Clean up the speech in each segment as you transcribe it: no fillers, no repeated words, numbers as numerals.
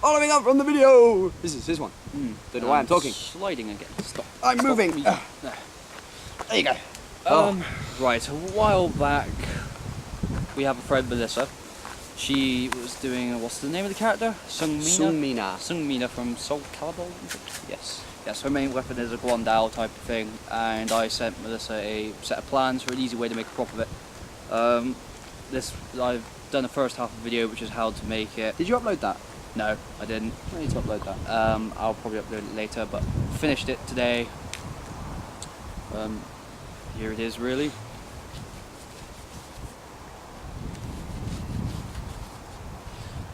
following up from the video. This is his one. Don't know why I'm talking. Sliding again. Stop. I'm moving. There you go. Right, a while back, we have a friend, Melissa. She was doing, what's the name of the character? Sungmina from Soul Calibur? Yes. Yes, her main weapon is a Guan Dao type of thing, and I sent Melissa a set of plans for an easy way to make a prop of it. I've done the first half of the video, which is how to make it. Did you upload that? No, I didn't. I need to upload that. I'll probably upload it later, but finished it today. Here it is, really.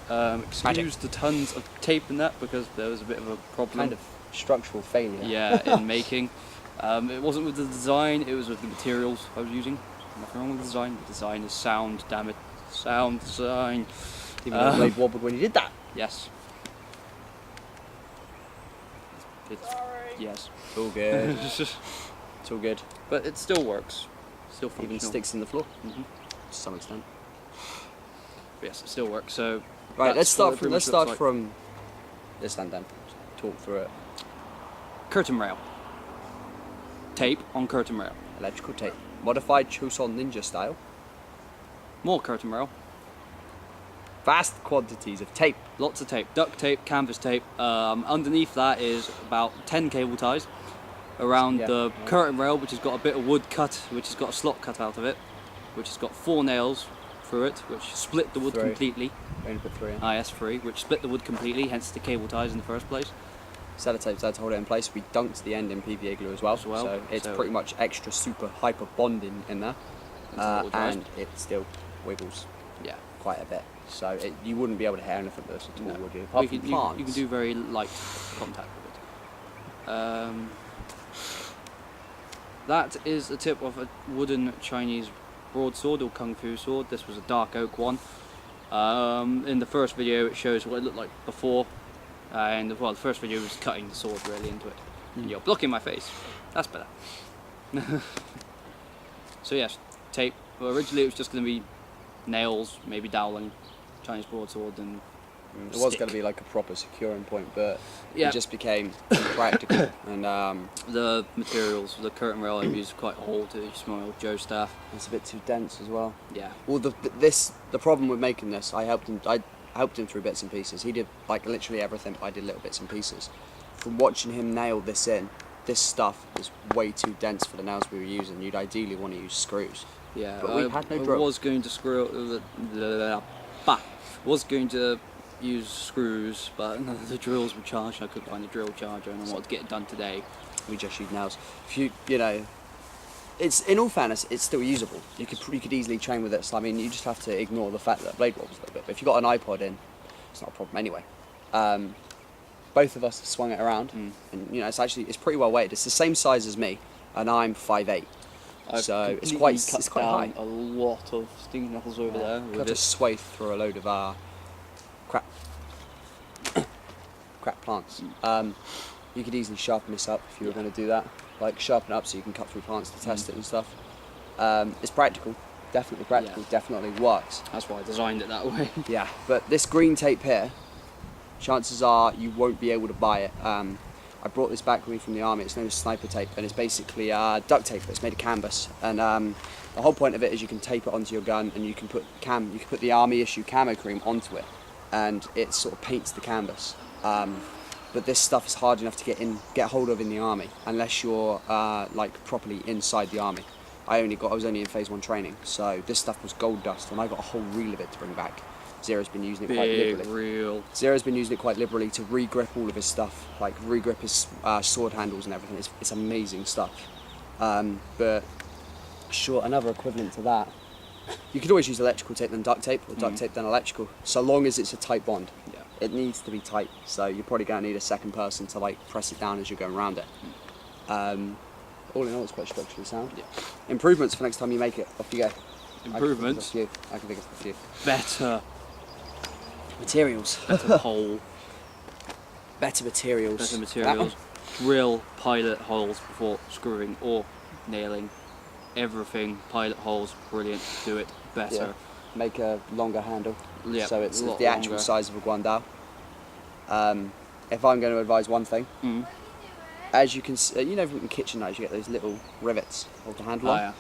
Excuse the tons of tape in that, because there was a bit of a problem. Kind of structural failure. Yeah, in making. It wasn't with the design, it was with the materials I was using. Nothing wrong with the design. The design is sound, damn it. Sound design. Even though the blade wobbled when you did that. Yes. Sorry. Yes. It's all good. It's all good. But it still works. Still functional. Even sticks in the floor. To some extent. But yes, it still works. So right, let's start from this end then. Talk through it. Curtain rail. Tape on curtain rail. Electrical tape. Modified Choson Ninja style. More curtain rail. Vast quantities of tape. Lots of tape. Duct tape, canvas tape. Underneath that is about 10 cable ties around the curtain rail, which has got a bit of wood cut, which has got a slot cut out of it, which has got 4 nails through it, which split the wood completely. Only put 3 in. Yes, 3, which split the wood completely, hence the cable ties in the first place. Sellotapes there to hold it in place. We dunked the end in PVA glue as well. So it's pretty much extra super hyper bonding in there. And it still wiggles quite a bit. So you wouldn't be able to hear anything with this at all, would you? Apart from plants. You can do very light contact with it. That is the tip of a wooden Chinese broadsword or kung fu sword. This was a dark oak one. In the first video it shows what it looked like before. And well, the first video was cutting the sword really into it. You're blocking my face. That's better. So yes, tape. Well, originally it was just going to be nails, maybe doweling, Chinese broadsword, and it was going to be like a proper securing point, but it just became impractical. And the materials, the curtain rail I used quite old, small Joe staff. It's a bit too dense as well. Yeah. Well, the problem with making this, I helped him through bits and pieces. He did like literally everything, but I did little bits and pieces. From watching him nail this in, this stuff is way too dense for the nails we were using. You'd ideally want to use screws. Yeah, but we had no drill. I was going to was going to use screws, but the drills were charged. I couldn't find a drill charger, and I wanted to get it done today. We just use nails. If you know, it's in all fairness, it's still usable. You could easily train with it. So I mean, you just have to ignore the fact that the blade wobbles a little bit. But if you've got an iPod in, it's not a problem anyway. Both of us have swung it around, and you know, it's pretty well weighted. It's the same size as me, and I'm 5'8". So it's quite high. A lot of stinging knuckles over there. Cut a swathe through a load of crap plants. You could easily sharpen this up if you were going to do that. Like sharpen it up so you can cut through plants to test it and stuff. It's practical, definitely practical, definitely works. That's why I designed it that way. Yeah, but this green tape here, chances are you won't be able to buy it. I brought this back with me from the army. It's known as sniper tape, and it's basically duct tape, but it's made of canvas. And the whole point of it is you can tape it onto your gun, and you can put the army issue camo cream onto it, and it sort of paints the canvas. But this stuff is hard enough to get hold of in the army, unless you're like properly inside the army. I was only in phase 1 training, so this stuff was gold dust, and I got a whole reel of it to bring back. Zero's been using it quite liberally. Zero's been using it quite liberally to re-grip all of his stuff, like re-grip his sword handles and everything. It's amazing stuff. But sure, another equivalent to that, you could always use electrical tape then duct tape, or duct tape then electrical, so long as it's a tight bond. Yeah. It needs to be tight, so you're probably going to need a second person to like press it down as you're going around it. All in all, it's quite structurally sound. Yeah. Improvements for next time you make it. Off you go. Improvements? I can think of a few. Better materials. Better hole. Better materials. Better materials. Drill pilot holes before screwing or nailing. Everything. Pilot holes. Brilliant. Do it better. Yeah. Make a longer handle. Yeah, so it's the actual size of a Guan Dao. If I'm going to advise one thing, Mm. as you can see, you know, from kitchen knives, you get those little rivets hold the handle Oh, on. yeah.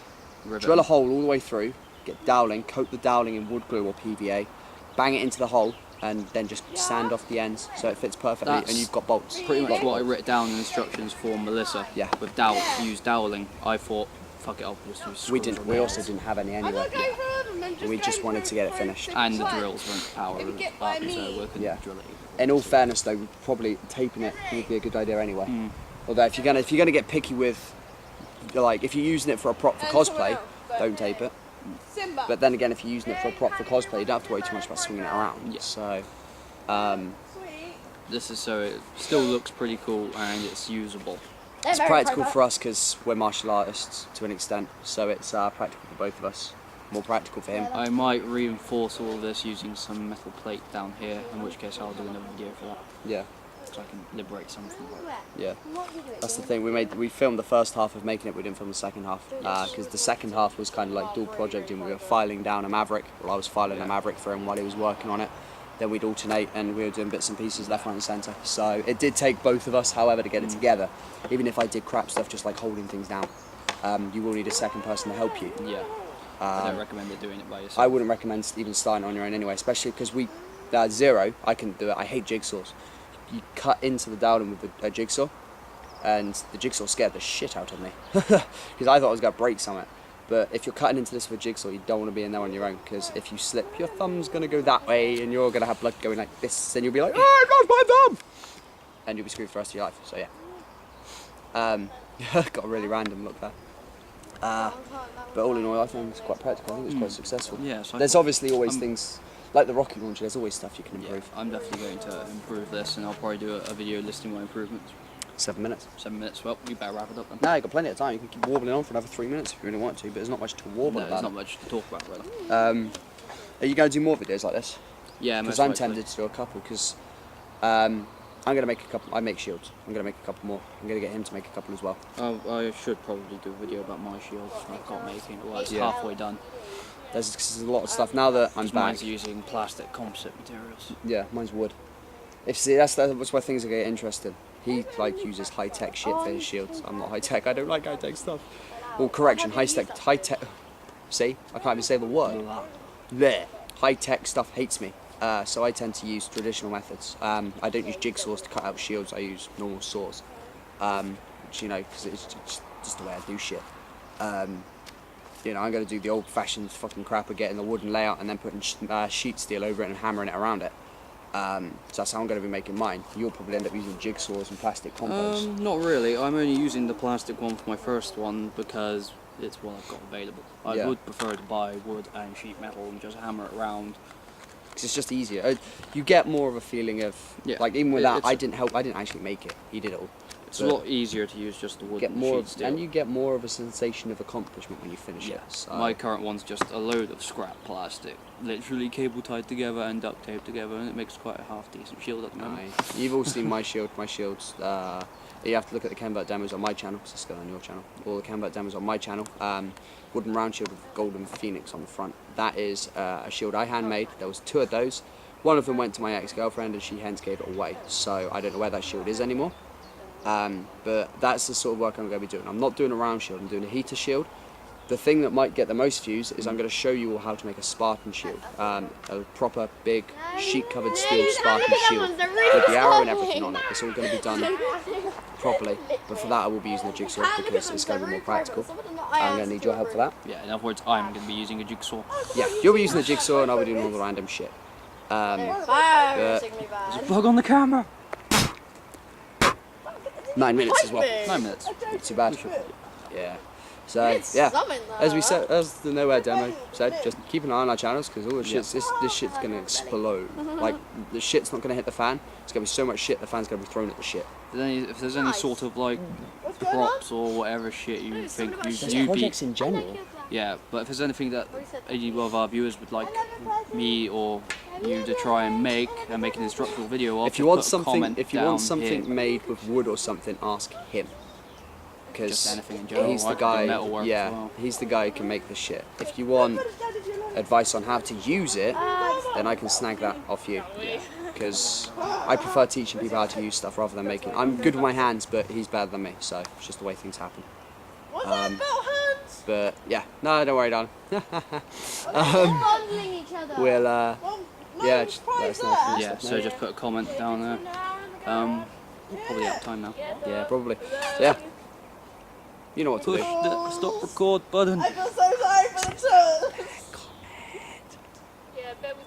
Ribbon. Drill a hole all the way through, get doweling, coat the doweling in wood glue or PVA, bang it into the hole, and then just sand off the ends so it fits perfectly, and you've got bolts. Pretty much what I wrote down in instructions for Melissa. Yeah. With dowel, use doweling. I thought, fuck it, I'll just use screws. We didn't. or We nails. also didn't have any anyway. We just wanted to get it finished. And the drills weren't powered up, so we couldn't Yeah. drill it. In all fairness, though, probably taping it would be a good idea anyway. Although if you're gonna get picky with, like, if you're using it for a prop for cosplay, don't tape it. But then again, if you're using it for a prop for cosplay, you don't have to worry too much about swinging it around. Yeah. So, This is so it still looks pretty cool and it's usable. it's practical for us because we're martial artists to an extent. So it's practical for both of us. More practical for him. I might reinforce all this using some metal plate down here, in which case I'll do another video for that, Yeah. so I can liberate something. Yeah, that's the thing. We filmed the first half of making it. We didn't film the second half because the second half was kind of like dual projecting. We were filing down a Maverick. Well, I was filing a Maverick for him while he was working on it. Then we'd alternate, and we were doing bits and pieces left, right, and centre. So it did take both of us, however, to get it together. Even if I did crap stuff, just like holding things down, you will need a second person to help you. Yeah. I don't recommend it doing it by yourself. I wouldn't recommend even starting on your own anyway, especially because Zero, I can do it. I hate jigsaws. You cut into the dowling with a jigsaw, and the jigsaw scared the shit out of me because I thought I was going to break something. But if you're cutting into this with a jigsaw, you don't want to be in there on your own, because if you slip, your thumb's going to go that way, and you're going to have blood going like this, and you'll be like, oh, I lost my thumb! And you'll be screwed for the rest of your life, so yeah. Got a really random look there. But all in all, I think it's quite practical. I think it's quite successful. Yeah, so There's obviously always things, like the rocket launcher, there's always stuff you can yeah, improve. I'm definitely going to improve this, and I'll probably do a video listing my improvements. 7 minutes. 7 minutes. Well, we better wrap it up then. No, you've got plenty of time. You can keep warbling on for another 3 minutes if you really want to, but there's not much to warble No, about. there's not much to talk about, really. Are you going to do more videos like this? Yeah, Because most I'm likely. tempted to do a couple, because I'm going to make a couple. I make shields. I'm going to make a couple more. I'm going to get him to make a couple as well. I should probably do a video about my shield. I've got making it. Well, it's Yeah. halfway done. There's a lot of stuff now that I'm back. Mine's using plastic composite materials. Yeah, mine's wood. That's why things are getting interesting. He uses high tech shit for his shields. I'm not high tech. I don't like high tech stuff. Well, correction, high tech. See, I can't even say the word. There, high tech stuff hates me. So I tend to use traditional methods. I don't use jigsaws to cut out shields. I use normal saws. Which, because it's just the way I do shit. I'm going to do the old-fashioned fucking crap of getting the wooden layout and then putting sheet steel over it and hammering it around it. So that's how I'm going to be making mine. You'll probably end up using jigsaws and plastic combos. Not really. I'm only using the plastic one for my first one because it's what I've got available. I Yeah. would prefer to buy wood and sheet metal and just hammer it around. Because it's just easier. You get more of a feeling of, Yeah. even with that, It's- I didn't actually make it. He did it all. It's a But lot easier to use just the wood Get and more, sheet steel. and you get more of a sensation of accomplishment when you finish Yeah. it. So. My current one's just a load of scrap plastic, literally cable tied together and duct taped together, and it makes quite a half decent shield at the moment. Nice. You've all seen my shield. My shield's. You have to look at the Canvert demos on my channel, because it's going on your channel. All the Canvert demos on my channel. Wooden round shield with golden phoenix on the front. That is a shield I handmade. There was 2 of those. One of them went to my ex-girlfriend, and she hence gave it away. So I don't know where that shield is anymore. But that's the sort of work I'm going to be doing. I'm not doing a round shield. I'm doing a heater shield. The thing that might get the most views is I'm going to show you all how to make a Spartan shield. A proper big sheet-covered steel Spartan shield with the arrow and everything on it. It's all going to be done properly. But for that I will be using a jigsaw because it's going to be more practical. I'm going to need your help for that. Yeah, in other words, I'm going to be using a jigsaw. Yeah, you'll be using the jigsaw and I'll be doing all the random shit. There's a bug on the camera! 9 minutes as well. 9 minutes. Not too bad. Yeah. So yeah, as we said, as the Nowhere demo said, just keep an eye on our channels because all the shit's this shit's gonna explode. Like the shit's not gonna hit the fan. It's gonna be so much shit the fan's gonna be thrown at the shit. If there's any sort of props or whatever shit you think Just you'd be, projects in general. yeah. But if there's anything that any of our viewers would like me or you to try and make an instructional video of, If you want put a something, comment if you want down something here. made with wood or something, ask him. Just Because anything in general. he's I the can do guy. metalwork as Yeah, well. he's the guy who can make the shit. If you want advice on how to use it, then I can snag that off you. Because I prefer teaching people how to use stuff rather than making. I'm good with my hands, but he's better than me, so it's just the way things happen. What's that about hands? But yeah, no, don't worry, darling. Fondling each other. We'll Yeah, just let us know if you Yeah, want so stuff, just put a comment down there. We're probably out of time now. yeah, probably. So, yeah, you know what to Push do. the stop record button. I feel so sorry for the turtles. Yeah, Ben was